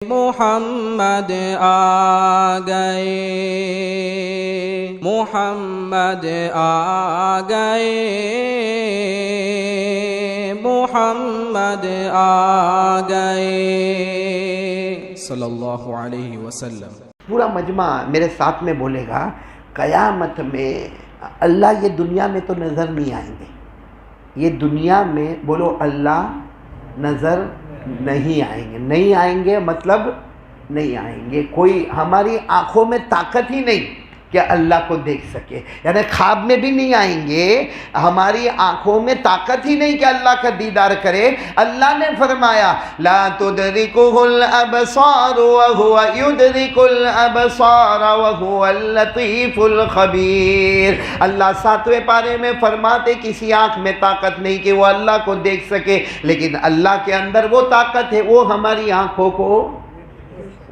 محمد آ گئے، محمد آ گئے، محمد آ گئے صلی اللہ علیہ وسلم۔ پورا مجمع میرے ساتھ میں بولے گا، قیامت میں اللہ یہ دنیا میں تو نظر نہیں آئیں گے، یہ دنیا میں بولو اللہ نظر نہیں آئیں گے۔ نہیں آئیں گے مطلب نہیں آئیں گے، کوئی ہماری آنکھوں میں طاقت ہی نہیں کہ اللہ کو دیکھ سکے، یعنی خواب میں بھی نہیں آئیں گے، ہماری آنکھوں میں طاقت ہی نہیں کہ اللہ کا دیدار کرے۔ اللہ نے فرمایا لا تدرکہ الابصار وہو یدرک الابصار وہو اللطیف الخبیر۔ اللہ 7ویں پارے میں فرماتے کسی آنکھ میں طاقت نہیں کہ وہ اللہ کو دیکھ سکے، لیکن اللہ کے اندر وہ طاقت ہے، وہ ہماری آنکھوں کو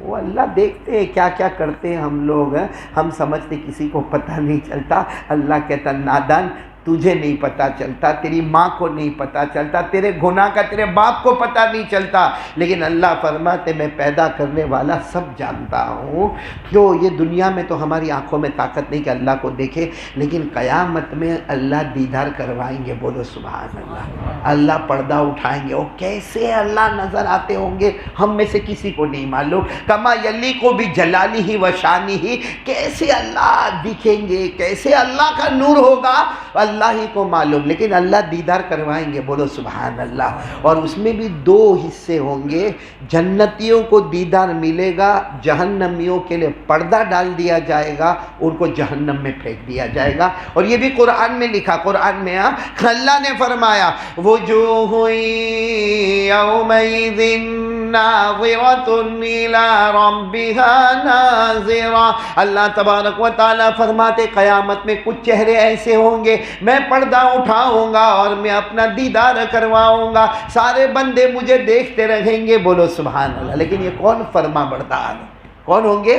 وہ اللہ دیکھتے ہیں کیا کیا کرتے ہیں ہم لوگ، ہم سمجھتے کسی کو پتہ نہیں چلتا۔ اللہ کہتا نادان، تجھے نہیں پتہ چلتا، تیری ماں کو نہیں پتہ چلتا، تیرے گناہ کا تیرے باپ کو پتہ نہیں چلتا، لیکن اللہ فرماتے میں پیدا کرنے والا سب جانتا ہوں۔ جو یہ دنیا میں تو ہماری آنکھوں میں طاقت نہیں کہ اللہ کو دیکھے، لیکن قیامت میں اللہ دیدار کروائیں گے، بولو سبحان اللہ۔ اللہ پردہ اٹھائیں گے، اور کیسے اللہ نظر آتے ہوں گے ہم میں سے کسی کو نہیں معلوم۔ کما یلیق بجلالہ و شانہ، کیسے اللہ دکھیں گے، کیسے اللہ کا نور ہوگا اللہ ہی کو معلوم، لیکن اللہ دیدار کروائیں گے، بولو سبحان اللہ۔ اور اس میں بھی 2 حصے ہوں گے، جنتیوں کو دیدار ملے گا، جہنمیوں کے لیے پردہ ڈال دیا جائے گا، ان کو جہنم میں پھینک دیا جائے گا۔ اور یہ بھی قرآن میں لکھا، قرآن میں اللہ نے فرمایا وجوہ یومئذ ناظرۃ الی ربها ناظرہ۔ اللہ تبارک و تعالیٰ فرماتے قیامت میں کچھ چہرے ایسے ہوں گے، میں پردہ اٹھاؤں گا اور میں اپنا دیدار کرواؤں گا، سارے بندے مجھے دیکھتے رہیں گے، بولو سبحان اللہ۔ لیکن یہ کون فرما بردار کون ہوں گے؟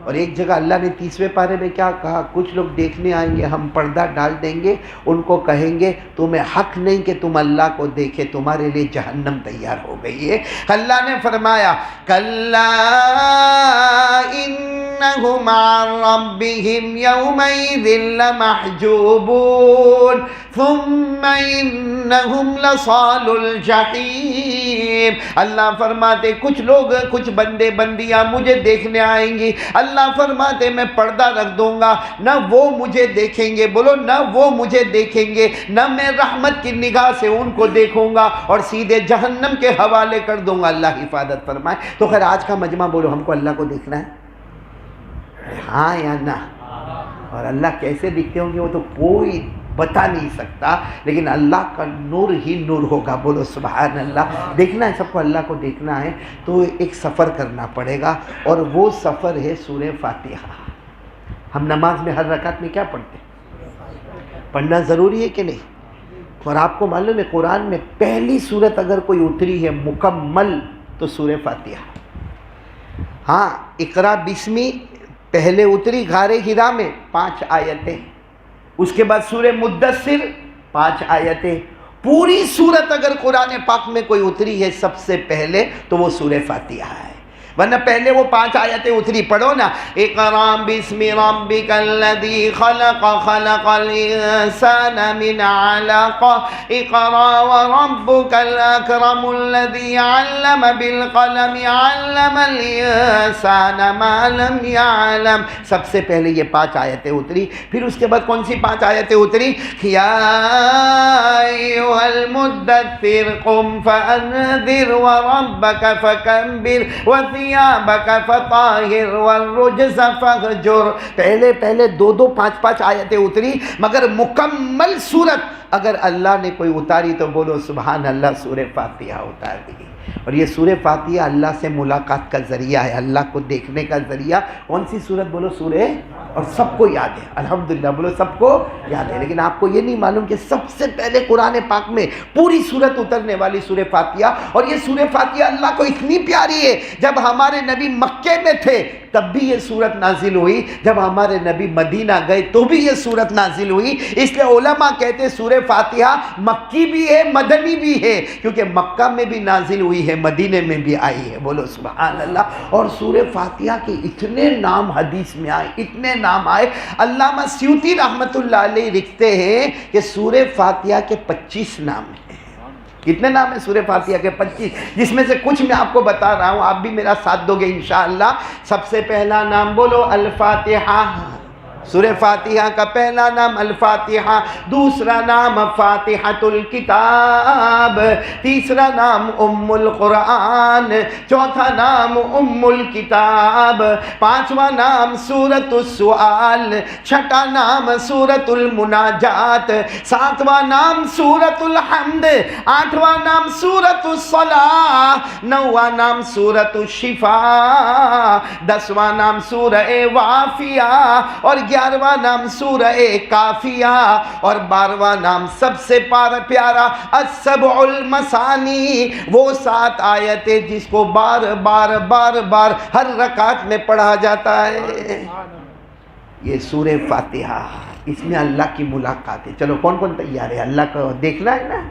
اور ایک جگہ اللہ نے 30ویں پارے میں کیا کہا، کچھ لوگ دیکھنے آئیں گے، ہم پردہ ڈال دیں گے، ان کو کہیں گے تمہیں حق نہیں کہ تم اللہ کو دیکھے، تمہارے لیے جہنم تیار ہو گئی ہے۔ اللہ نے فرمایا کلا انہم عن ربہم یومئذ لمحجوبون ثم انہم لصال الجحیم۔ اللہ فرماتے کچھ لوگ، کچھ بندے بندیاں مجھے دیکھنے آئیں گی، اللہ فرماتے میں پردہ رکھ دوں گا، نہ وہ مجھے دیکھیں گے، بولو نہ وہ مجھے دیکھیں گے، نہ میں رحمت کی نگاہ سے ان کو دیکھوں گا، اور سیدھے جہنم کے حوالے کر دوں گا۔ اللہ حفاظت فرمائے۔ تو خیر آج کا مجمع بولو ہم کو اللہ کو دیکھنا ہے، ہاں یا نہ؟ اور اللہ کیسے دکھتے ہوں گے وہ تو کوئی بتا نہیں سکتا، لیکن اللہ کا نور ہی نور ہوگا، بولو سبحان اللہ۔ دیکھنا ہے سب کو، اللہ کو دیکھنا ہے تو ایک سفر کرنا پڑے گا، اور وہ سفر ہے سورہ فاتحہ۔ ہم نماز میں ہر رکعت میں کیا پڑھتے ہیں؟ پڑھنا ضروری ہے کہ نہیں؟ اور آپ کو معلوم ہے قرآن میں پہلی سورت اگر کوئی اتری ہے مکمل تو سورہ فاتحہ۔ ہاں اقرا بسمی پہلے اتری غار حرا میں 5 آیتیں، اس کے بعد سورہ مدثر 5 آیتیں۔ پوری سورت اگر قرآن پاک میں کوئی اتری ہے سب سے پہلے تو وہ سورہ فاتحہ ہے، ورنہ پہلے وہ 5 آیتیں اتری، پڑھو نا، اقرا بسم ربک الذی خلق، خلق الانسان من علق، اقرا وربک الاکرم الذی علم بالقلم، علم الانسان ما لم يعلم۔ سب سے پہلے یہ 5 آیتیں اتری، پھر اس کے بعد کون سی 5 آیتیں اتری؟ یا ایھا المدثر قم فانذر وربک فکبر وثیابک فطہر والرجز فاہجر۔ پہلے 2 5 آیتیں اتری، مگر مکمل صورت اگر اللہ نے کوئی اتاری تو بولو سبحان اللہ، سورہ فاتحہ اتار دی۔ اور یہ سورہ فاتحہ اللہ سے ملاقات کا ذریعہ ہے، اللہ کو دیکھنے کا ذریعہ۔ کون سی سورت بولو؟ سورہ اور سب کو یاد ہے، الحمدللہ بولو سب کو یاد ہے. لیکن آپ کو یہ نہیں معلوم کہ سب سے پہلے قرآن پاک میں پوری صورت اترنے والی سورہ فاتحہ، اور یہ سورہ فاتحہ اللہ کو اتنی پیاری ہے، جب ہمارے نبی مکے میں تھے تب بھی یہ سورت نازل ہوئی، جب ہمارے نبی مدینہ گئے تو بھی یہ سورت نازل ہوئی. اس لیے علماء کہتے ہیں سورہ فاتحہ مکی بھی ہے مدنی بھی ہے، کیونکہ مکہ میں بھی نازل ہوئی ہے، مدینے میں بھی آئی ہے. بولو سبحان اللہ. اور سورہ فاتحہ کے اتنے نام حدیث میں آئے، اتنے نام آئے. علامہ سیوطی رحمۃ اللہ علیہ لکھتے ہیں کہ سورہ فاتحہ کے 25 نام ہیں. کتنے نام ہیں سورہ فاتحہ کے؟ 25، جس میں سے کچھ میں آپ کو بتا رہا ہوں، آپ بھی میرا ساتھ دو گے انشاءاللہ. سب سے پہلا نام بولو الفاتحہ. سورہ فاتحہ کا پہلا نام الفاتحہ، دوسرا نام فاتحۃ الکتاب، تیسرا نام ام القرآن، چوتھا نام ام الکتاب، پانچواں نام سورۃ السؤال، چھٹا نام سورۃ المناجات، ساتواں نام سورۃ الحمد، آٹھواں نام سورۃ الصلاح، نواں نام سورۃ الشفاء، دسواں نام سورہ وافیہ، اور 11واں نام سورہ کافیہ، اور 12واں نام سب سے پیارا السبع المثانی، وہ 7 آیتیں جس کو بار بار ہر رکعت میں پڑھا جاتا ہے. یہ سورہ فاتحہ، اس میں اللہ کی ملاقات ہے. چلو کون کون تیار ہے؟ اللہ کو دیکھنا ہے نا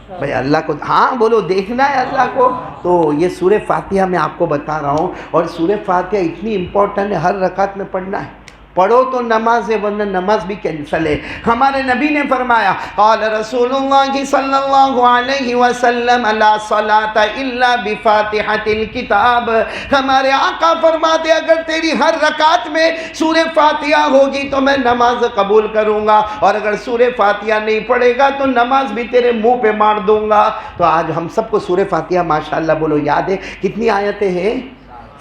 بھائی، اللہ کو ہاں بولو دیکھنا ہے اللہ کو. تو یہ سورہ فاتحہ میں آپ کو بتا رہا ہوں، اور سورہ فاتحہ اتنی امپورٹنٹ ہے، ہر رکعت میں پڑھنا ہے. پڑھو تو نماز ہے، ورنہ نماز بھی کینسل ہے. ہمارے نبی نے فرمایا قال رسول اللہ صلی اللہ علیہ وسلم لا صلاۃ الا بفاتحۃ الکتاب. ہمارے آقا فرماتے اگر تیری ہر رکعت میں سورہ فاتحہ ہوگی تو میں نماز قبول کروں گا، اور اگر سورہ فاتحہ نہیں پڑھے گا تو نماز بھی تیرے منہ پہ مار دوں گا. تو آج ہم سب کو سورہ فاتحہ ماشاءاللہ بولو یاد ہے. کتنی آیتیں ہیں؟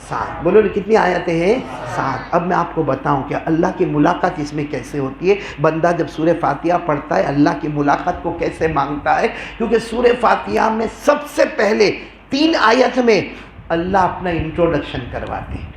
7. بولو کتنی آیتیں ہیں؟ 7. اب میں آپ کو بتاؤں کہ اللہ کی ملاقات اس میں کیسے ہوتی ہے. بندہ جب سورہ فاتحہ پڑھتا ہے اللہ کی ملاقات کو کیسے مانگتا ہے، کیونکہ سورہ فاتحہ میں سب سے پہلے 3 آیت میں اللہ اپنا انٹروڈکشن کرواتے ہیں.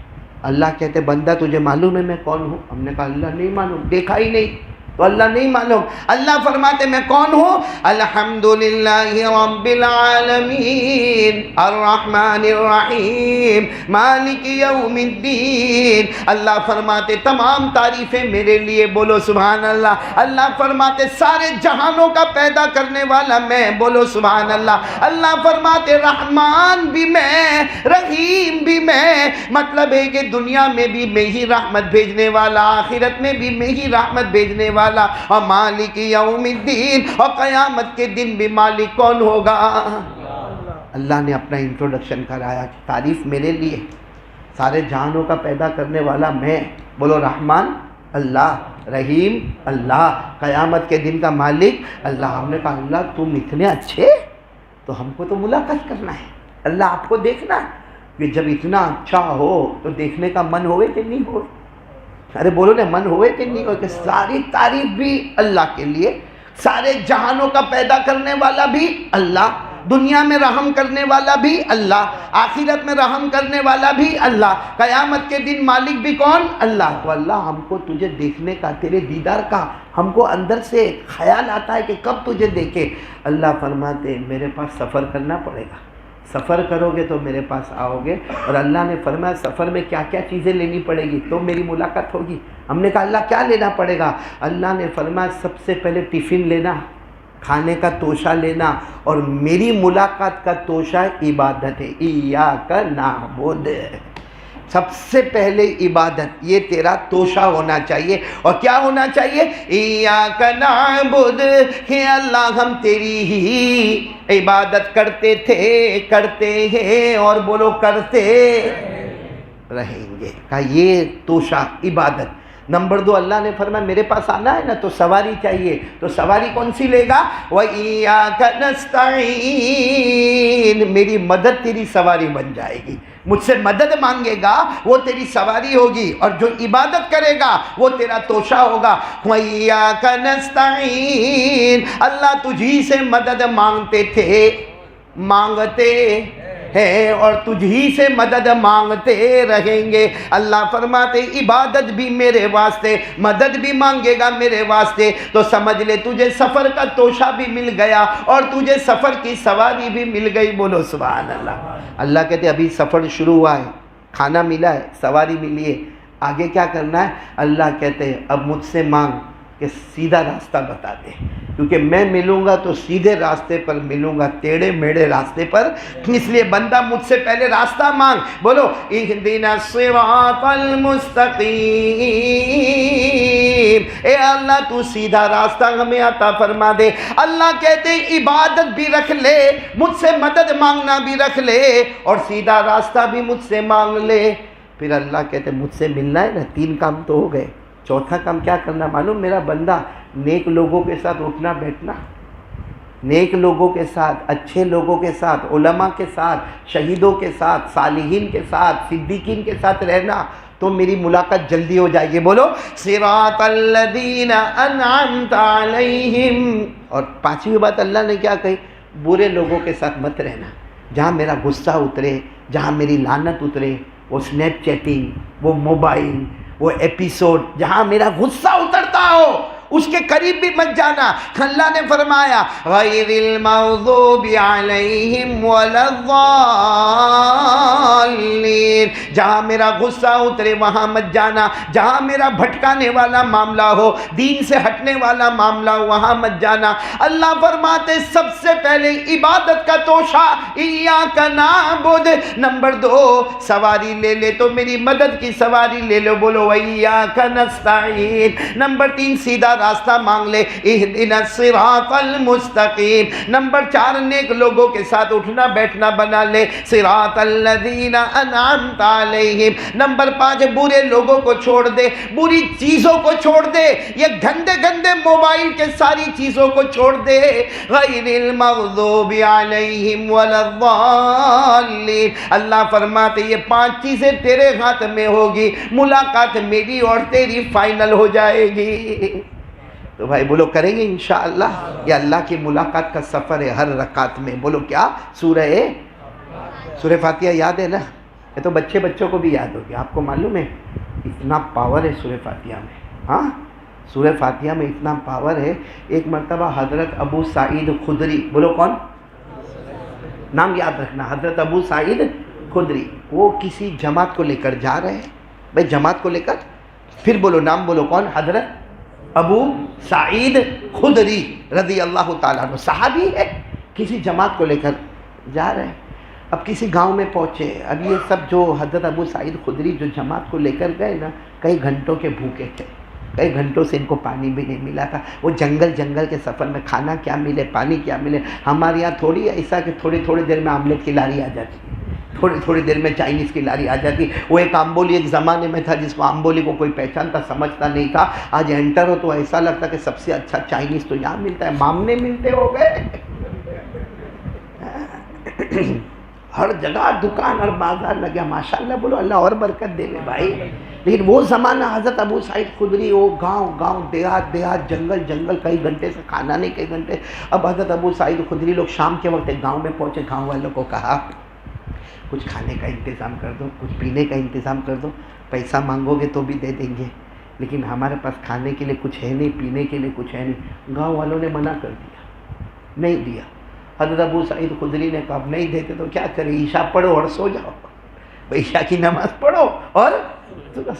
اللہ کہتے بندہ تجھے معلوم ہے میں کون ہوں؟ ہم نے کہا اللہ نہیں معلوم، دیکھا ہی نہیں تو اللہ نہیں معلوم. اللہ فرماتے میں کون ہوں؟ الحمدللہ رب العالمین الرحمن الرحیم مالک یوم الدین. اللہ فرماتے تمام تعریفیں میرے لیے، بولو سبحان اللہ. اللہ فرماتے سارے جہانوں کا پیدا کرنے والا میں، بولو سبحان اللہ. اللہ فرماتے رحمان بھی میں، رحیم بھی میں. مطلب ہے کہ دنیا میں بھی میں ہی رحمت بھیجنے والا، آخرت میں بھی میں ہی رحمت بھیجنے والا، اور مالک یوم الدین، اور قیامت کے دن بھی مالک کون ہوگا؟ اللہ نے اپنا انٹروڈکشن کرایا کہ تعریف میرے لیے، سارے جہانوں کا پیدا کرنے والا میں، بولو رحمان اللہ، رحیم اللہ، قیامت کے دن کا مالک اللہ. ہم نے کہا اللہ تم اتنے اچھے، تو ہم کو تو ملاقات کرنا ہے، اللہ آپ کو دیکھنا ہے. کہ جب اتنا اچھا ہو تو دیکھنے کا من ہوئے کہ نہیں ہوئے؟ ارے بولو نا من ہوئے کہ نہیں ہوئے؟ کہ ساری تعریف بھی اللہ کے لیے، سارے جہانوں کا پیدا کرنے والا بھی اللہ، دنیا میں رحم کرنے والا بھی اللہ، آخرت میں رحم کرنے والا بھی اللہ، قیامت کے دن مالک بھی کون؟ اللہ. تو اللہ ہم کو تجھے دیکھنے کا، تیرے دیدار کا ہم کو اندر سے خیال آتا ہے کہ کب تجھے دیکھے. اللہ فرماتے میرے پاس سفر کرنا پڑے گا، سفر کرو گے تو میرے پاس آؤ گے. اور اللہ نے فرمایا سفر میں کیا کیا چیزیں لینی پڑے گی تو میری ملاقات ہوگی. ہم نے کہا اللہ کیا لینا پڑے گا؟ اللہ نے فرمایا سب سے پہلے ٹفن لینا، کھانے کا توشہ لینا، اور میری ملاقات کا توشہ عبادت ہے. ایاک نعبد، سب سے پہلے عبادت، یہ تیرا توشہ ہونا چاہیے. اور کیا ہونا چاہیے؟ ایاک نعبد، کہ اللہ ہم تیری ہی عبادت کرتے تھے، کرتے ہیں، اور بولو کرتے رہیں گے. کہا یہ توشہ عبادت. نمبر 2 اللہ نے فرمایا میرے پاس آنا ہے نا تو سواری چاہیے، تو سواری کون سی لے گا؟ وَإِيَّاكَ نَسْتَعِينُ، میری مدد تیری سواری بن جائے گی. مجھ سے مدد مانگے گا وہ تیری سواری ہوگی، اور جو عبادت کرے گا وہ تیرا توشہ ہوگا. وَإِيَّاكَ نَسْتَعِينُ، اللہ تجھی سے مدد مانگتے تھے، مانگتے ہیں اور تجھ ہی سے مدد مانگتے رہیں گے۔ اللہ فرماتے عبادت بھی میرے واسطے، مدد بھی مانگے گا میرے واسطے، تو سمجھ لے تجھے سفر کا توشہ بھی مل گیا اور تجھے سفر کی سواری بھی مل گئی۔ بولو سبحان اللہ۔ اللہ کہتے ابھی سفر شروع ہوا ہے، کھانا ملا ہے، سواری ملی ہے، آگے کیا کرنا ہے؟ اللہ کہتے ہیں اب مجھ سے مانگ کہ سیدھا راستہ بتا دے، کیونکہ میں ملوں گا تو سیدھے راستے پر ملوں گا، ٹیڑھے میڑھے راستے پر، اس لیے بندہ مجھ سے پہلے راستہ مانگ۔ بولو اہدنا الصراط المستقیم، اے اللہ تو سیدھا راستہ ہمیں عطا فرما دے۔ اللہ کہتے عبادت بھی رکھ لے، مجھ سے مدد مانگنا بھی رکھ لے اور سیدھا راستہ بھی مجھ سے مانگ لے۔ پھر اللہ کہتے مجھ سے ملنا ہے نا، 3 کام تو ہو گئے، چوتھا کام کیا کرنا معلوم؟ میرا بندہ نیک لوگوں کے ساتھ اٹھنا بیٹھنا، نیک لوگوں کے ساتھ، اچھے لوگوں کے ساتھ، علماء کے ساتھ، شہیدوں کے ساتھ، صالحین کے ساتھ، صدیقین کے ساتھ رہنا، تو میری ملاقات جلدی ہو جائے گی۔ بولو صراط الذین انعمت علیہم۔ اور 5ویں بات اللہ نے کیا کہی؟ برے لوگوں کے ساتھ مت رہنا، جہاں میرا غصہ اترے، جہاں میری لعنت اترے، وہ سنیپ چیٹنگ، وہ موبائل، وہ ایپیسوڈ، جہاں میرا غصہ اترتا ہو اس کے قریب بھی مت جانا۔ اللہ نے فرمایا غیر المغضوب علیہم ولا الضالین، جہاں میرا غصہ اترے وہاں مت جانا، جہاں میرا بھٹکانے والا معاملہ ہو، دین سے ہٹنے والا معاملہ ہو، وہاں مت جانا۔ اللہ فرماتے سب سے پہلے عبادت کا توشہ ایاک نعبد، نمبر 2 سواری لے لے تو میری مدد کی سواری لے لو، بولو وایاک نستعین۔ نمبر 3 سیدھا راستہ مانگ لے، اہدنا الصراط المستقیم۔ نمبر 4 نیک لوگوں کے ساتھ اٹھنا بیٹھنا بنا لے، صراط الذین انعمت علیہم۔ نمبر 5 برے لوگوں کو چھوڑ دے، بری چیزوں کو چھوڑ دے، یہ گندے گندے موبائل کے ساری چیزوں کو چھوڑ دے، غیر المغضوب علیہم ولا الضالین۔ اللہ فرماتے یہ 5 چیزیں تیرے ہاتھ میں ہوگی، ملاقات میری اور تیری فائنل ہو جائے گی۔ تو بھائی بولو کریں گے انشاءاللہ؟ یہ اللہ کی ملاقات کا سفر ہے ہر رکعت میں۔ بولو کیا؟ سورہ فاتحہ یاد ہے نا؟ یہ تو بچوں کو بھی یاد ہوگی۔ آپ کو معلوم ہے اتنا پاور ہے سورہ فاتحہ میں؟ ہاں سورہ فاتحہ میں اتنا پاور ہے۔ ایک مرتبہ حضرت ابو سعید خدری، بولو کون؟ نام یاد رکھنا، حضرت ابو سعید خدری، وہ کسی جماعت کو لے کر جا رہے ہیں۔ بھائی جماعت کو لے کر، پھر بولو نام بولو کون؟ حضرت ابو سعید خدری رضی اللہ تعالیٰ عنہ، صحابی ہے، کسی جماعت کو لے کر جا رہے ہیں۔ اب کسی گاؤں میں پہنچے، اب یہ سب جو حضرت ابو سعید خدری جو جماعت کو لے کر گئے نا، کئی گھنٹوں کے بھوکے تھے، کئی گھنٹوں سے ان کو پانی بھی نہیں ملا تھا۔ وہ جنگل کے سفر میں کھانا کیا ملے، پانی کیا ملے۔ ہمارے یہاں تھوڑی ایسا کہ تھوڑی دیر میں آملیٹ کی لاری آ جاتی ہے، تھوڑی دیر میں چائنیز کی لاری آ جاتی۔ وہ ایک امبولی ایک زمانے میں تھا جس کو امبولی کو کوئی پہچانتا سمجھتا نہیں تھا، آج انٹر ہو تو ایسا لگتا کہ سب سے اچھا چائنیز تو یہاں ملتا ہے، مامنے ملتے ہو گئے۔ ہر جگہ دکان اور بازار لگا، ماشاءاللہ بولو اللہ اور برکت دے لے بھائی۔ لیکن وہ زمانہ حضرت ابو سعید خدری، وہ گاؤں دیہات جنگل، کئی گھنٹے سے کھانا نہیں، کئی گھنٹے۔ اب حضرت ابو سعید خدری لوگ شام کے وقت ایک گاؤں میں پہنچے، گاؤں والوں کو کہا کچھ کھانے کا انتظام کر دو، کچھ پینے کا انتظام کر دو، پیسہ مانگو گے تو بھی دے دیں گے، لیکن ہمارے پاس کھانے کے لیے کچھ ہے نہیں، پینے کے لیے کچھ ہے نہیں۔ گاؤں والوں نے منع کر دیا، نہیں دیا۔ حضرت ابو سعید خدری نے کہا اب نہیں دیتے تو کیا کریں، عشاء پڑھو اور سو جاؤ، عشاء کی نماز پڑھو اور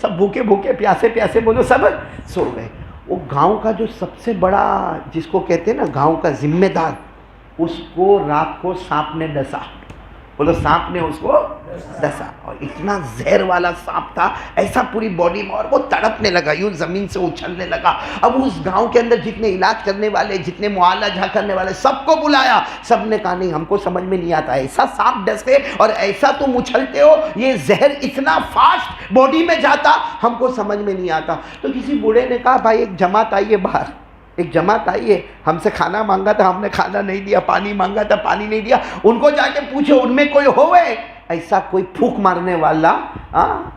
سب بھوکے پیاسے بولو سب سو گئے۔ وہ گاؤں کا جو سب سے بڑا جس کو کہتے ہیں نا گاؤں کا ذمہ دار، اس کو رات کو سانپ نے ڈسا، بولو سانپ نے اس کو ڈسا، اور اتنا زہر والا سانپ تھا ایسا پوری باڈی میں، اور وہ تڑپنے لگا، یوں زمین سے اچھلنے لگا۔ اب اس گاؤں کے اندر جتنے علاج کرنے والے، جتنے معالجہ کرنے والے، سب کو بلایا، سب نے کہا نہیں ہم کو سمجھ میں نہیں آتا، ایسا سانپ ڈسے اور ایسا تم اچھلتے ہو، یہ زہر اتنا فاسٹ باڈی میں جاتا، ہم کو سمجھ میں نہیں آتا۔ تو کسی بوڑھے نے کہا بھائی ایک جماعت آئیے باہر، ایک جماعت آئی ہے، ہم سے کھانا مانگا تھا ہم نے کھانا نہیں دیا، پانی مانگا تھا پانی نہیں دیا، ان کو جا کے پوچھو ان میں کوئی ہوئے ایسا کوئی پھونک مارنے والا،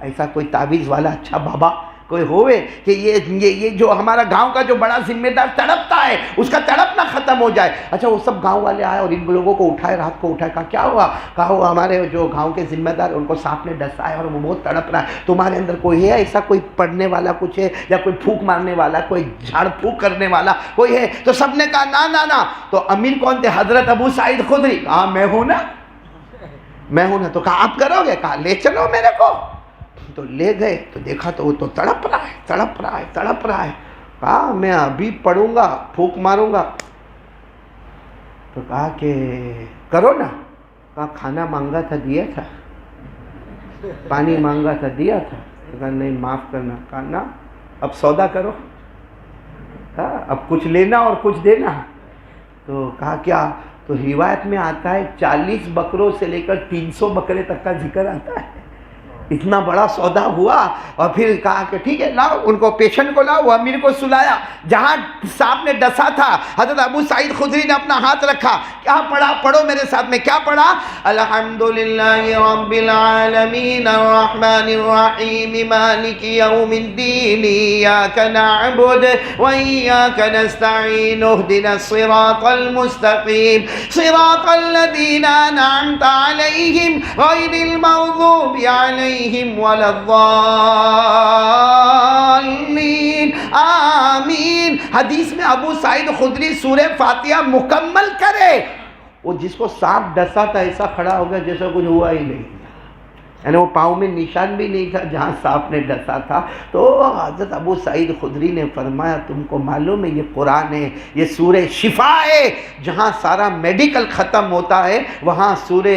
ایسا کوئی تعویذ والا اچھا بابا، کوئی ہوئے کہ یہ جو ہمارا گاؤں کا جو بڑا ذمہ دار تڑپتا ہے اس کا تڑپنا ختم ہو جائے. اچھا وہ سب گاؤں والے آئے اور ان لوگوں کو اٹھائے, رات کو اٹھائے, کہا کیا ہوا؟ کہا وہ ہمارے جو گاؤں کے ذمہ دار ان کو سانپ نے ڈسا ہے اور وہ بہت تڑپ رہا ہے, تمہارے اندر کوئی ہے ایسا, کوئی پڑھنے والا کچھ ہے یا کوئی پھونک مارنے والا, کوئی جھاڑ پھونک کرنے والا کوئی ہے؟ تو سب نے کہا نا نا نا. تو امیر کون تھے؟ حضرت ابو سعید خدری. کہا میں ہوں نا, میں ہوں نا. تو کہا آپ کرو گے؟ کہا لے چلو میرے کو. تو لے گئے تو دیکھا تو وہ تو تڑپ رہا ہے, تڑپ رہا ہے, تڑپ رہا ہے. کہا میں ابھی پڑھوں گا, پھونک ماروں گا. تو کہا کہ کرو نا. کہا کھانا مانگا تھا دیا تھا, پانی مانگا تھا دیا تھا. کہا نہیں معاف کرنا. کہا نا اب سودا کرو, کہا اب کچھ لینا اور کچھ دینا. تو کہا کیا؟ تو روایت میں آتا ہے 40 بکروں سے لے کر 300 بکرے تک کا ذکر آتا ہے. اتنا بڑا سودا ہوا. اور پھر کہا کہ ٹھیک ہے لاؤ, ان کو پیشنٹ کو لاؤ. وہ امیر کو سلایا, جہاں سانپ نے ڈسا تھا حضرت ابو سعید خدری نے اپنا ہاتھ رکھا. کیا پڑھا؟ پڑھو میرے ساتھ میں, کیا پڑھا؟ الحمدللہ رب العالمین الرحمن الرحیم مالک یوم الدین ایاک نعبد و ایاک نستعین اہدنا الصراط المستقیم صراط الذین انعمت علیہم غیر المغضوب علیہم ولا الضالین آمین. حدیث میں ابو سعید خدری سورہ فاتحہ مکمل کرے, وہ جس کو سانپ ڈسا تھا ایسا کھڑا ہو گیا جیسا کچھ ہوا ہی نہیں, یعنی وہ پاؤں میں نشان بھی نہیں تھا جہاں سانپ نے ڈسا تھا. تو حضرت ابو سعید خدری نے فرمایا تم کو معلوم ہے یہ قرآن ہے, یہ سورہ شفا ہے. جہاں سارا میڈیکل ختم ہوتا ہے وہاں سورہ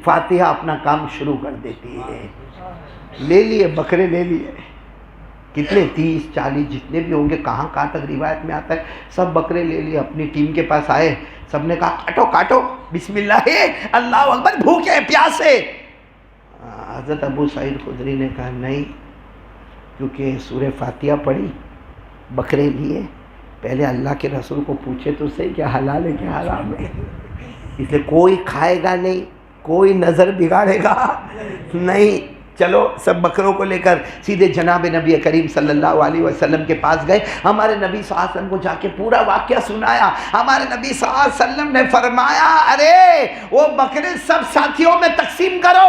فاتحہ اپنا کام شروع کر دیتی ہے. لے لیے بکرے, لے لیے کتنے 30-40 جتنے بھی ہوں گے, کہاں تک روایت میں آتا ہے, سب بکرے لے لیے. اپنی ٹیم کے پاس آئے, سب نے کہا کاٹو کاٹو بسم اللہ اللہ اکبر, بھوکے پیاسے. حضرت ابو سعید خدری نے کہا نہیں, کیونکہ سورہ فاتحہ پڑھی, بکرے لیے, پہلے اللہ کے رسول کو پوچھے تو صحیح کیا حلال ہے کیا حرام ہے. اس لیے کوئی کھائے گا نہیں, کوئی نظر بگاڑے گا نہیں. چلو سب بکروں کو لے کر سیدھے جناب نبی کریم صلی اللہ علیہ وسلم کے پاس گئے. ہمارے نبی صلی اللہ علیہ وسلم کو جا کے پورا واقعہ سنایا. ہمارے نبی صلی اللہ علیہ وسلم نے فرمایا ارے وہ بکرے سب ساتھیوں میں تقسیم کرو,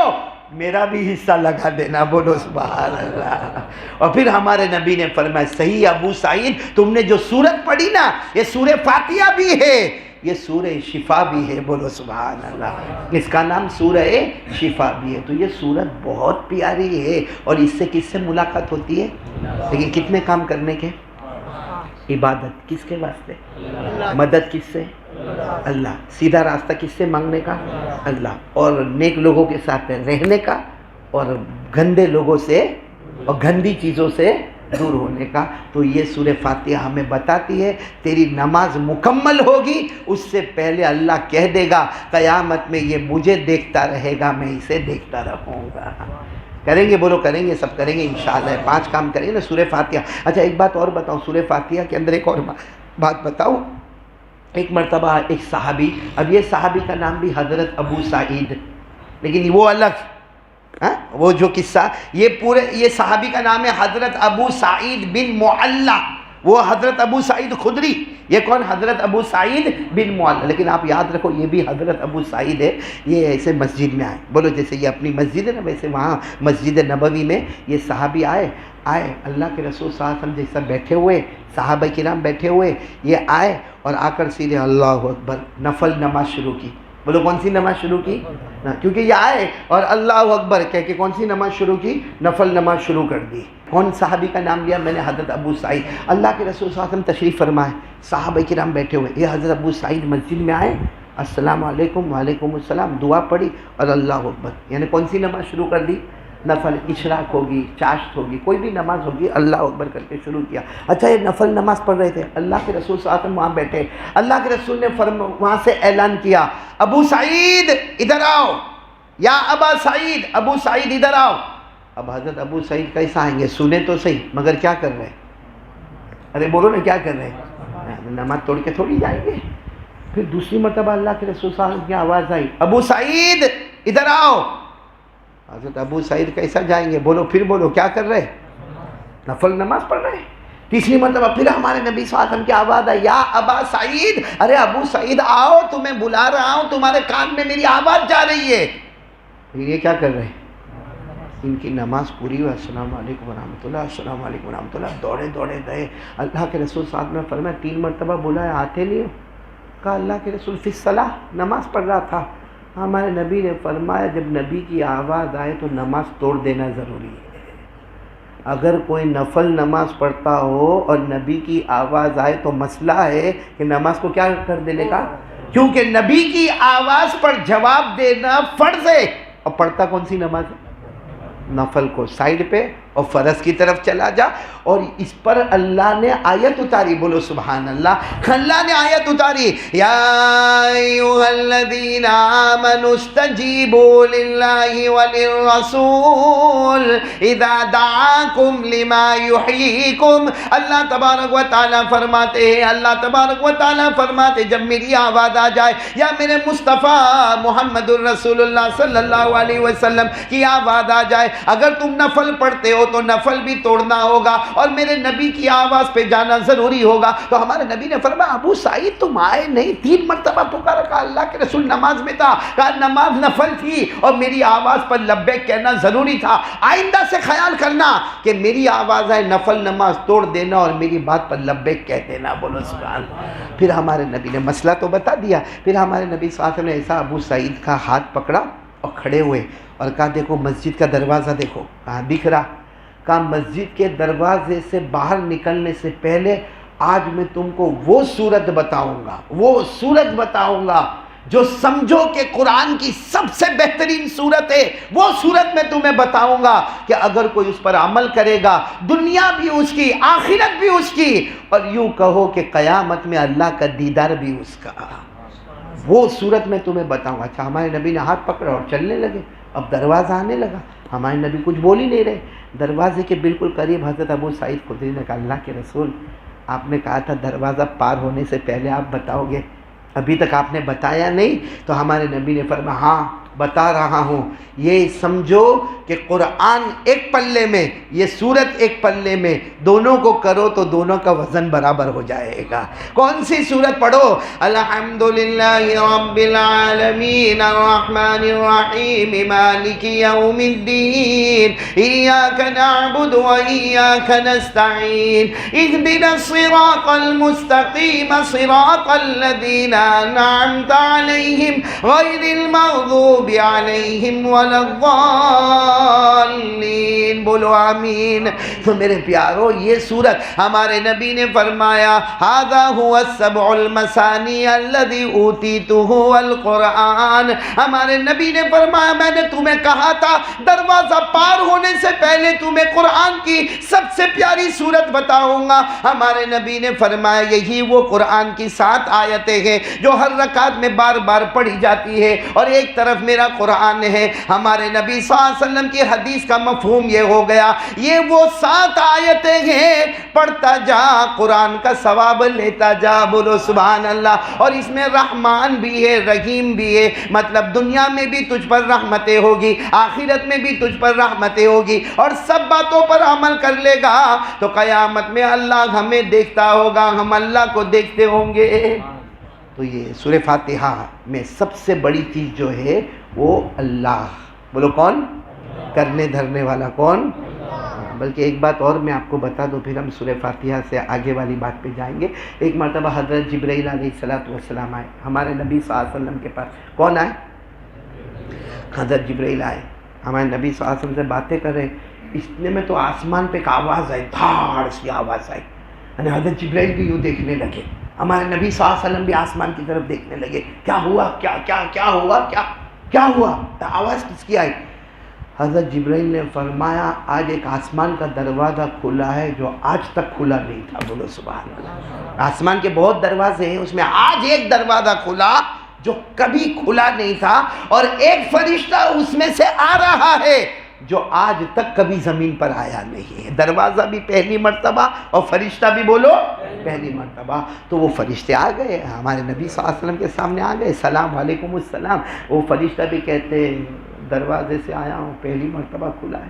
میرا بھی حصہ لگا دینا. بولو سبحان اللہ. اور پھر ہمارے نبی نے فرمایا صحیح ابو سعید, تم نے جو سورت پڑھی نا یہ سورہ فاتحہ بھی ہے, یہ سورہ شفا بھی ہے. بولو سبحان اللہ. اس کا نام سورہ شفا بھی ہے. تو یہ سورت بہت پیاری ہے. اور اس سے کس سے ملاقات ہوتی ہے؟ لیکن کتنے کام کرنے کے؟ عبادت کس کے واسطے؟ مدد کس سے؟ اللہ. سیدھا راستہ کس سے مانگنے کا؟ اللہ. اور نیک لوگوں کے ساتھ رہنے کا, اور گندے لوگوں سے اور گندی چیزوں سے دور ہونے کا. تو یہ سورہ فاتحہ ہمیں بتاتی ہے تیری نماز مکمل ہوگی اس سے پہلے اللہ کہہ دے گا قیامت میں یہ مجھے دیکھتا رہے گا, میں اسے دیکھتا رہوں گا. کریں گے؟ بولو کریں گے, سب کریں گے انشاءاللہ. 5 کام کریں گے نا سورہ فاتحہ. اچھا ایک بات اور بتاؤں, سورہ فاتحہ کے اندر ایک اور بات بتاؤں. ایک مرتبہ ایک صحابی, اب یہ صحابی کا نام بھی حضرت ابو سعید, لیکن وہ الگ, وہ جو قصہ یہ صحابی کا نام ہے حضرت ابو سعید بن معلہ. وہ حضرت ابو سعید خدری, یہ کون؟ حضرت ابو سعید بن معلہ. لیکن آپ یاد رکھو یہ بھی حضرت ابو سعید ہے. یہ ایسے مسجد میں آئے, بولو جیسے یہ اپنی مسجد ہے نا ویسے وہاں مسجد نبوی میں یہ صحابی آئے اللہ کے رسول صلی اللہ علیہ وسلم جیسا بیٹھے ہوئے, صحابہ کرام بیٹھے ہوئے, یہ آئے اور آ کر سیدھے اللہ اکبر نفل نماز شروع کی. بولو کون سی نماز شروع کی؟ کیونکہ یہ آئے اور اللہ اکبر کہہ کے کون سی نماز شروع کی؟ نفل نماز شروع کر دی. کون صحابی کا نام لیا میں نے؟ حضرت ابو سعید. اللہ کے رسول صلی اللہ علیہ وسلم تشریف فرمائے, صحابہ کرام بیٹھے ہوئے, یہ حضرت ابو سعید مسجد میں آئے, السلام علیکم, وعلیکم السلام, دعا پڑھی اور اللہ اکبر. یعنی کون سی نماز شروع کر دی؟ نفل. اشراق ہوگی, چاشت ہوگی, کوئی بھی نماز ہوگی, اللہ اکبر کر کے شروع کیا. اچھا یہ نفل نماز پڑھ رہے تھے, اللہ کے رسول صلی اللہ علیہ وسلم وہاں بیٹھے, اللہ کے رسول نے وہاں سے اعلان کیا ابو سعید ادھر آؤ, یا ابا سعید, ابو سعید ادھر آؤ. اب حضرت ابو سعید کیسا آئیں گے؟ سنے تو صحیح, مگر کیا کر رہے ہیں؟ ارے بولو نا کیا کر رہے ہیں؟ نماز توڑ کے تھوڑی جائیں گے. پھر دوسری مرتبہ اللہ کے رسول صلی اللہ علیہ وسلم کی آواز آئی ابو سعید ادھر آؤ. حضرت ابو سعید کیسا جائیں گے؟ بولو, پھر بولو کیا کر رہے؟ نفل نماز پڑھ رہے ہیں. تیسری مرتبہ پھر ہمارے نبی صلی اللہ علیہ وسلم کی آواز آئی, یا ابا سعید, ارے ابو سعید آؤ, تمہیں بلا رہا ہوں, تمہارے کان میں میری آواز جا رہی ہے. پھر یہ کیا کر رہے ہیں؟ ان کی نماز پوری ہوئی, السلام علیکم ورحمۃ اللہ, السلام علیکم ورحمۃ اللہ, دوڑے دوڑے گئے. اللہ کے رسول صاحب نے فرمایا 3 مرتبہ بولا ہے, آتے نہیں ہو؟ کہا اللہ کے رسول فی الصلاۃ, نماز پڑھ رہا تھا. ہمارے نبی نے فرمایا جب نبی کی آواز آئے تو نماز توڑ دینا ضروری ہے. اگر کوئی نفل نماز پڑھتا ہو اور نبی کی آواز آئے تو مسئلہ ہے کہ نماز کو کیا کر دینے کا, کیونکہ نبی کی آواز پر جواب دینا فرض ہے. اور پڑھتا کون سی نماز ہے؟ نفل کو سائیڈ پہ اور فرض کی طرف چلا جا. اور اس پر اللہ نے آیت اتاری, بولو سبحان اللہ. اللہ نے آیت اتاری, یا ایھا الذین آمنوا استجیبوا للہ وللرسول اذا دعاکم لما یحییکم. اللہ تبارک و تعالیٰ فرماتے ہیں, اللہ تبارک و تعالیٰ فرماتے جب میری آواز آ جائے یا میرے مصطفیٰ محمد الرسول اللہ صلی اللہ علیہ وسلم کی آواز آ جائے, اگر تم نفل پڑھتے ہو تو نفل بھی توڑنا ہوگا اور میرے نبی کی آواز پہ جانا ضروری ہوگا. تو ہمارے نبی نے فرمایا ابو سعید تم آئے نہیں, 3 مرتبہ پکارا. کہا اللہ کے رسول نماز میں تھا. کہا نماز نفل تھی اور میری آواز پر لبیک کہنا ضروری تھا. آئندہ سے خیال کرنا کہ میری آواز آئے نفل نماز توڑ دینا اور میری بات پر لبیک کہہ دینا, بولو سبحان اللہ. پھر ہمارے نبی نے مسئلہ تو بتا دیا. پھر ہمارے نبی صلی اللہ علیہ وسلم نے ایسا ابو سعید کا ہاتھ پکڑا اور کھڑے ہوئے اور کہا دیکھو مسجد کا دروازہ دیکھو کہاں دکھ رہا. کہا مسجد کے دروازے سے باہر نکلنے سے پہلے آج میں تم کو وہ صورت بتاؤں گا جو سمجھو کہ قرآن کی سب سے بہترین صورت ہے. وہ صورت میں تمہیں بتاؤں گا کہ اگر کوئی اس پر عمل کرے گا دنیا بھی اس کی, آخرت بھی اس کی, اور یوں کہو کہ قیامت میں اللہ کا دیدار بھی اس کا. وہ صورت میں تمہیں بتاؤں گا. اچھا ہمارے نبی نے ہاتھ پکڑا اور چلنے لگے. اب دروازہ آنے لگا. ہمارے نبی کچھ بول ہی نہیں رہے. دروازے کے بالکل قریب حضرت ابو سعید خدری نے کہا اللہ کے رسول آپ نے کہا تھا دروازہ پار ہونے سے پہلے آپ بتاؤ گے, ابھی تک آپ نے بتایا نہیں. تو ہمارے نبی نے فرمایا ہاں بتا رہا ہوں. یہ سمجھو کہ قرآن ایک پلے میں, یہ سورت ایک پلے میں, دونوں کو کرو تو دونوں کا وزن برابر ہو جائے گا. کون سی سورت پڑھو؟ الحمدللہ رب العالمین الرحمن الرحیم مالک یوم الدین ایاک نعبد و ایاک نستعین اہدنا الصراط المستقیم صراط الذین انعمت علیہم غیر المغضوب علیہم ولا الضالین. بولو آمین. تو میرے پیارو یہ سورت ہمارے نبی نے فرمایا ھذا هو السبع المثانی الذی اوتیتہ القرآن. ہمارے نبی نے فرمایا میں نے تمہیں کہا تھا دروازہ پار ہونے سے پہلے تمہیں قرآن کی سب سے پیاری سورت بتاؤں گا. ہمارے نبی نے فرمایا یہی وہ قرآن کی 7 آیتیں ہیں جو ہر رکعت میں بار بار پڑھی جاتی ہے اور ایک طرف میرا قرآن ہے. ہمارے نبی صلی اللہ علیہ وسلم کی حدیث کا مفہوم یہ ہو گیا یہ وہ 7 آیتیں ہیں, پڑھتا جا قرآن کا ثواب لیتا جا. بولو سبحان اللہ. اور اس میں رحمان بھی ہے رحیم بھی ہے, مطلب دنیا میں بھی تجھ پر رحمتیں ہوگی, آخرت میں بھی تجھ پر رحمتیں ہوگی, اور سب باتوں پر عمل کر لے گا تو قیامت میں اللہ ہمیں دیکھتا ہوگا, ہم اللہ کو دیکھتے ہوں گے. تو یہ سورہ فاتحہ میں سب سے بڑی چیز جو ہے وہ اللہ. بولو کون؟ کرنے دھرنے والا کون؟ بلکہ ایک بات اور میں آپ کو بتا دوں پھر ہم سورہ فاتحہ سے آگے والی بات پہ جائیں گے. ایک مرتبہ حضرت جبرائیل علیہ السلام آئے ہمارے نبی صلی اللہ علیہ وسلم کے پاس. کون آئے؟ حضرت جبرائیل آئے, ہمارے نبی صلی اللہ علیہ وسلم سے باتیں کر رہے. اتنے میں تو آسمان پہ ایک آواز آئی, دھاڑ سی آواز آئی, یعنی حضرت جبرائیل بھی یوں دیکھنے لگے, ہمارے نبی صلی اللہ علیہ وسلم بھی آسمان کی طرف دیکھنے لگے. کیا ہوا؟ کیا ہوا؟ آواز کس کی آئی؟ حضرت جبرائیل نے فرمایا آج ایک آسمان کا دروازہ کھلا ہے جو آج تک کھلا نہیں تھا. بولو سبحان اللہ. آسمان کے بہت دروازے ہیں, اس میں آج ایک دروازہ کھلا جو کبھی کھلا نہیں تھا, اور ایک فرشتہ اس میں سے آ رہا ہے جو آج تک کبھی زمین پر آیا نہیں ہے. دروازہ بھی پہلی مرتبہ اور فرشتہ بھی بولو پہلی مرتبہ. تو وہ فرشتے آ گئے ہمارے نبی صلی اللہ علیہ وسلم کے سامنے آ گئے, سلام علیکم السلام. وہ فرشتہ بھی کہتے دروازے سے آیا ہوں, پہلی مرتبہ کھلا ہے.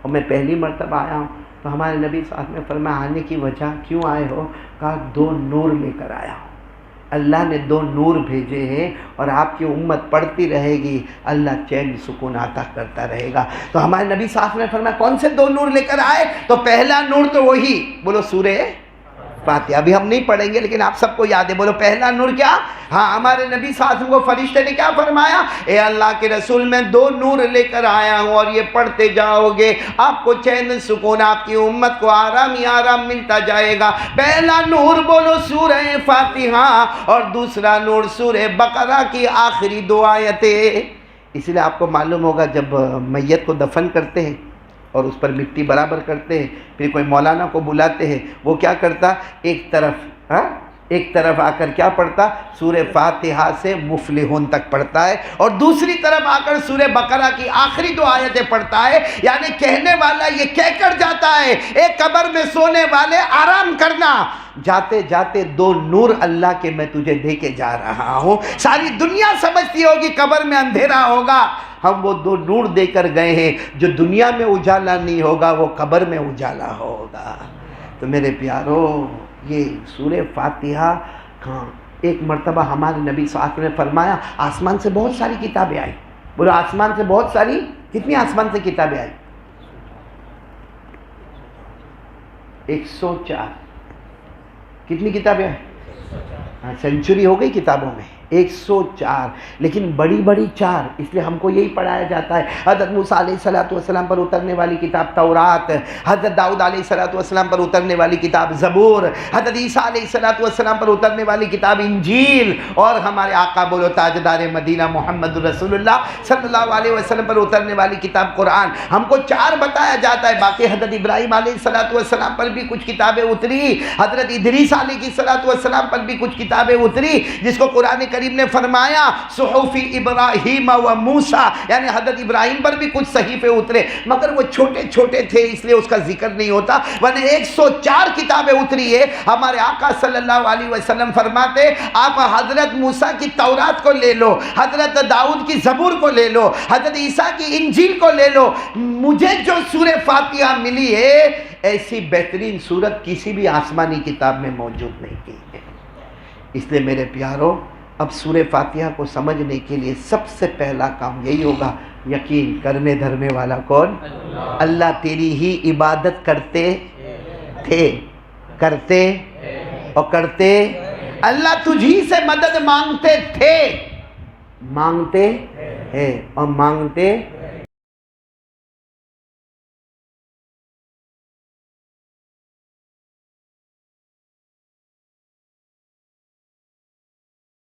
اور میں پہلی مرتبہ آیا ہوں. تو ہمارے نبی صاحب نے فرمایا آنے کی وجہ کیوں آئے ہو؟ کہا 2 نور لے کر آیا ہوں. اللہ نے 2 نور بھیجے ہیں اور آپ کی امت پڑھتی رہے گی، اللہ چین سکون عطا کرتا رہے گا. تو ہمارے نبی صاحب نے فرمایا کون سے 2 نور لے کر آئے؟ تو پہلا نور تو وہی، بولو سورہ فاتحہ. ابھی ہم نہیں پڑھیں گے لیکن آپ سب کو یاد ہے، بولو پہلا نور کیا؟ ہاں، ہمارے نبی صلی اللہ علیہ وسلم کو فرشتے نے کیا فرمایا؟ اے اللہ کے رسول میں 2 نور لے کر آیا ہوں اور یہ پڑھتے جاؤ گے، آپ کو چین سکون، آپ کی امت کو آرام ہی آرام ملتا جائے گا. پہلا نور بولو سورہ فاتحہ، اور دوسرا نور سورہ بقرہ کی آخری 2 آیتیں. اس لیے آپ کو معلوم ہوگا جب میت کو دفن کرتے ہیں اور اس پر مٹی برابر کرتے ہیں، پھر کوئی مولانا کو بلاتے ہیں، وہ کیا کرتا؟ ایک طرف آ کر کیا پڑھتا؟ سورہ فاتحہ سے مفلحون تک پڑھتا ہے، اور دوسری طرف آ کر سورہ بقرہ کی آخری 2 آیتیں پڑھتا ہے. یعنی کہنے والا یہ کہہ کر جاتا ہے، ایک قبر میں سونے والے آرام کرنا، جاتے جاتے 2 نور اللہ کے میں تجھے دے کے جا رہا ہوں. ساری دنیا سمجھتی ہوگی قبر میں اندھیرا ہوگا، ہم وہ 2 نور دے کر گئے ہیں. جو دنیا میں اجالا نہیں ہوگا وہ قبر میں اجالا ہوگا. تو میرے پیارو، یہ سورہ فاتحہ ایک مرتبہ ہمارے نبی صلی اللہ علیہ وسلم نے فرمایا آسمان سے بہت ساری کتابیں آئی. بولو آسمان سے بہت ساری، کتنی آسمان سے کتابیں آئی؟ 104. کتنی کتابیں آئی؟ سینچری ہو گئی کتابوں میں. 104، لیکن بڑی بڑی 4. اس لیے ہم کو یہی پڑھایا جاتا ہے. حضرت موسیٰ علیہ السلام پر اترنے والی کتاب تورات، حضرت داؤد علیہ السلام پر اترنے والی کتاب زبور، حضرت عیسیٰ علیہ السلام پر اترنے والی کتاب انجیل، اور ہمارے آقا بولو تاجدار مدینہ محمد رسول اللہ صلی اللہ علیہ وسلم پر اترنے والی کتاب قرآن. ہم کو 4 بتایا جاتا ہے. باقی حضرت ابراہیم علیہ السلام پر بھی کچھ کتابیں اتری، حضرت ادریس علیہ السلام پر بھی کچھ کتابیں اتری، جس کو قرآن کریم نے فرمایا صحف ابراہیم و موسیٰ، یعنی حضرت ابراہیم پر بھی کچھ صحیفے اترے، مگر وہ چھوٹے چھوٹے تھے اس لیے اس کا ذکر نہیں ہوتا. ورنہ 104 کتابیں اتری ہے. ہمارے آقا صلی اللہ علیہ وسلم فرماتے آپ حضرت موسیٰ کی تورات کو لے لو، حضرت داؤد کی زبور کو لے لو، حضرت عیسیٰ کی انجیل کو لے لو، مجھے جو سورہ فاتحہ ملی ہے ایسی بہترین سورت کسی بھی آسمانی کتاب میں موجود نہیں کی ہے. اس لیے میرے پیارو، اب سورہ فاتحہ کو سمجھنے کے لیے سب سے پہلا کام یہی ہوگا، یقین کرنے دھرنے والا کون؟ اللہ تیری ہی عبادت کرتے تھے، کرتے اور کرتے. اللہ تجھی سے مدد مانگتے تھے، مانگتے ہیں اور مانگتے